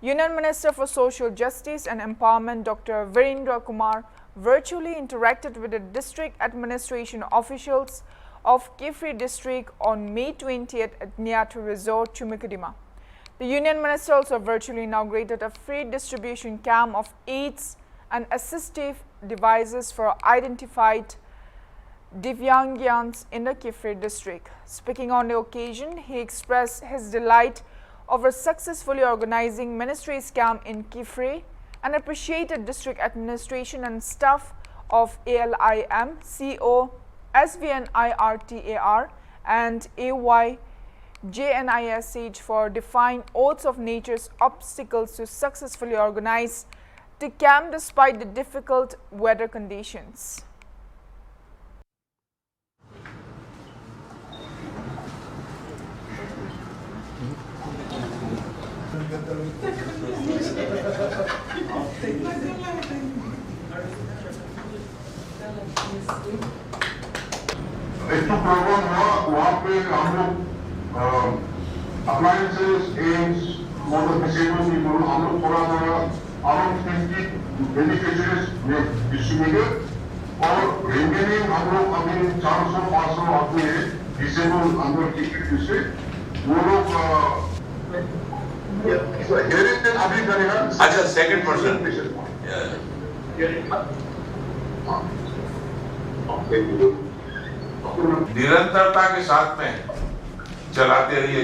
Union Minister for Social Justice and Empowerment Dr. Virendra Kumar virtually interacted with the district administration officials of Kifri district on May 20th at Niatu Resort, Chumikadima. The Union Minister also virtually inaugurated a free distribution camp of aids and assistive devices for identified Divyangyans in the Kifri district. Speaking on the occasion, he expressed his delight over successfully organizing ministry's camp in Kifri and appreciated district administration and staff of ALIM, CO, SVNIRTAR and AYJNISH for defying odds of nature's obstacles to successfully organize the camp despite the difficult weather conditions. एक तो programme हुआ वहाँ पे हम लोग appliances AIIMS motor disable people हम लोग थोड़ा अराउंड 50 बेनिफिशियरीज में डिस्ट्रीब्यूटेड और रिमेनिंग हम लोग अभी 400-500 आदमी है डिसेबल अंदर की से वो लोग हेयरिंग अभी करेगा। अच्छा सेकंड पर्सन निरंतरता के साथ में चलाते रहिए।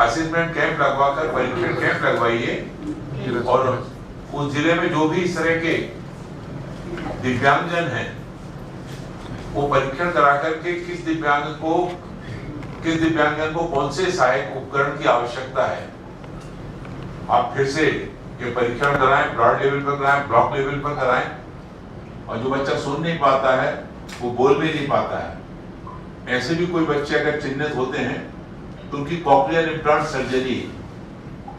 असेसमेंट कैंप लगवाकर परीक्षण कैंप लगवाइए और उस जिले में जो भी इस तरह के दिव्यांगजन हैं वो परीक्षण करा करके किस दिव्यांगजन को कौन से सहायक उपकरण की आवश्यकता है आप फिर से ये परीक्षण कराएं, ब्रॉड लेवल पर कराएं, ब्लॉक लेवल पर कराएं। और जो बच्चा सुन नहीं पाता है वो बोल भी नहीं पाता है, ऐसे भी कोई बच्चे अगर चिन्हित होते हैं तो उनकी कॉक्लियर इम्प्लांट सर्जरी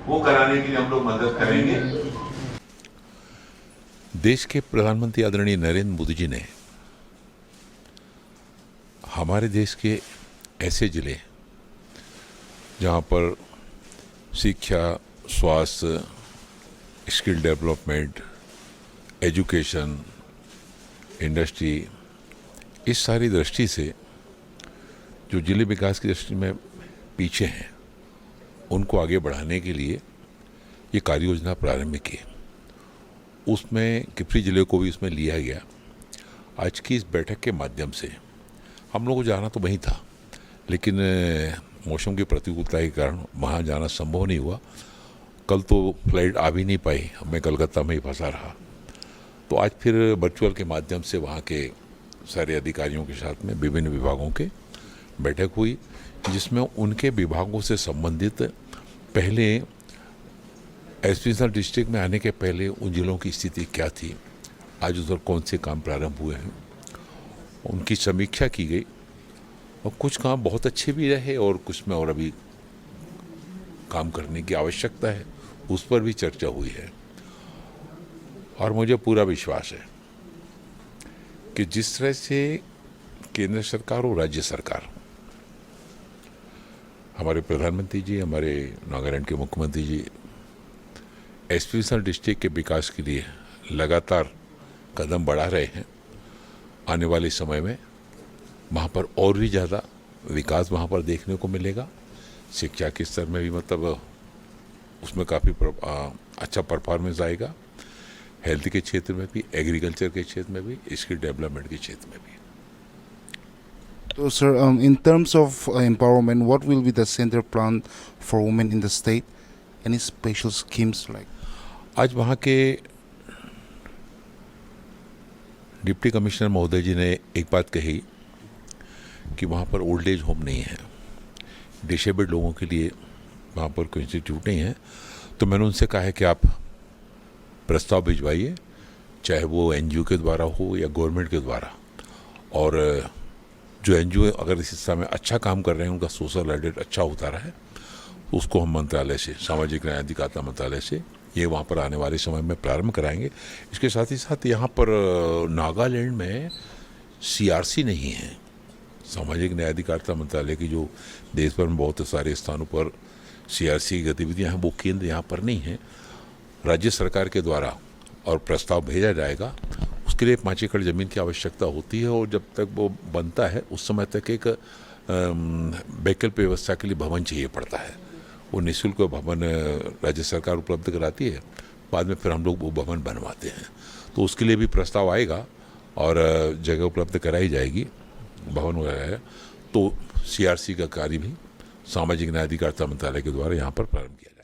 वो कराने के लिए हम लोग मदद करेंगे। देश के प्रधानमंत्री आदरणीय नरेंद्र मोदी जी ने हमारे देश के ऐसे जिले जहाँ पर शिक्षा, स्वास्थ्य, स्किल डेवलपमेंट, एजुकेशन, इंडस्ट्री, इस सारी दृष्टि से जो जिले विकास की दृष्टि में पीछे हैं उनको आगे बढ़ाने के लिए ये कार्य योजना प्रारंभ की। उसमें किफरी जिले को भी उसमें लिया गया। आज की इस बैठक के माध्यम से हम लोगों को जाना तो वहीं था, लेकिन मौसम की प्रतिकूलता के कारण वहाँ जाना संभव नहीं हुआ। कल तो फ्लाइट आ भी नहीं पाई, मैं कलकत्ता में ही फंसा रहा। तो आज फिर वर्चुअल के माध्यम से वहाँ के सारे अधिकारियों के साथ में विभिन्न विभागों के बैठक हुई, जिसमें उनके विभागों से संबंधित पहले एसपीएसएल डिस्ट्रिक्ट में आने के पहले उन जिलों की स्थिति क्या थी, आज उधर कौन से काम प्रारंभ हुए हैं, उनकी समीक्षा की गई। और कुछ काम बहुत अच्छे भी रहे और कुछ में और अभी काम करने की आवश्यकता है, उस पर भी चर्चा हुई है। और मुझे पूरा विश्वास है कि जिस तरह से केंद्र सरकार और राज्य सरकार, हमारे प्रधानमंत्री जी, हमारे नागालैंड के मुख्यमंत्री जी एसपीएसएल डिस्ट्रिक्ट के विकास के लिए लगातार कदम बढ़ा रहे हैं, आने वाले समय में वहाँ पर और भी ज़्यादा विकास वहाँ पर देखने को मिलेगा। शिक्षा के स्तर में भी मतलब उसमें काफ़ी अच्छा परफॉर्मेंस आएगा, हेल्थ के क्षेत्र में भी, एग्रीकल्चर के क्षेत्र में भी, स्किल डेवलपमेंट के क्षेत्र में भी। So, sir, in terms of empowerment, what will be the center plan for women in the state? Any special schemes like? आज वहाँ के डिप्टी कमिश्नर महोदय जी ने एक बात कही कि वहाँ पर ओल्ड एज होम नहीं है, डिसेबल्ड लोगों के लिए वहाँ पर कोई इंस्टीट्यूट नहीं है। तो मैंने उनसे कहा है कि आप प्रस्ताव भिजवाइए, चाहे वो एनजीओ के द्वारा हो या गवर्नमेंट के द्वारा, और जो एनजीओ अगर इस हिस्सा में अच्छा काम कर रहे हैं, उनका सोशल ऑडिट अच्छा होता रहा है, उसको हम मंत्रालय से, सामाजिक न्याय अधिकारिता मंत्रालय से ये वहाँ पर आने वाले समय में प्रारंभ कराएंगे। इसके साथ ही साथ यहाँ पर नागालैंड में सीआरसी नहीं है, सामाजिक न्याय अधिकारिता मंत्रालय की जो देश भर में बहुत सारे स्थानों पर सीआरसी गतिविधियां हैं वो केंद्र यहाँ पर नहीं है, राज्य सरकार के द्वारा और प्रस्ताव भेजा जाएगा। उसके लिए 5 एकड़ ज़मीन की आवश्यकता होती है और जब तक वो बनता है उस समय तक एक वैकल्पिक व्यवस्था के लिए भवन चाहिए पड़ता है। वो निःशुल्क भवन राज्य सरकार उपलब्ध कराती है, बाद में फिर हम लोग वो भवन बनवाते हैं। तो उसके लिए भी प्रस्ताव आएगा और जगह उपलब्ध कराई जाएगी, भवन वगैरह। तो सीआरसी का कार्य भी सामाजिक न्याय अधिकारिता मंत्रालय के द्वारा यहाँ पर प्रारंभ किया जाएगा।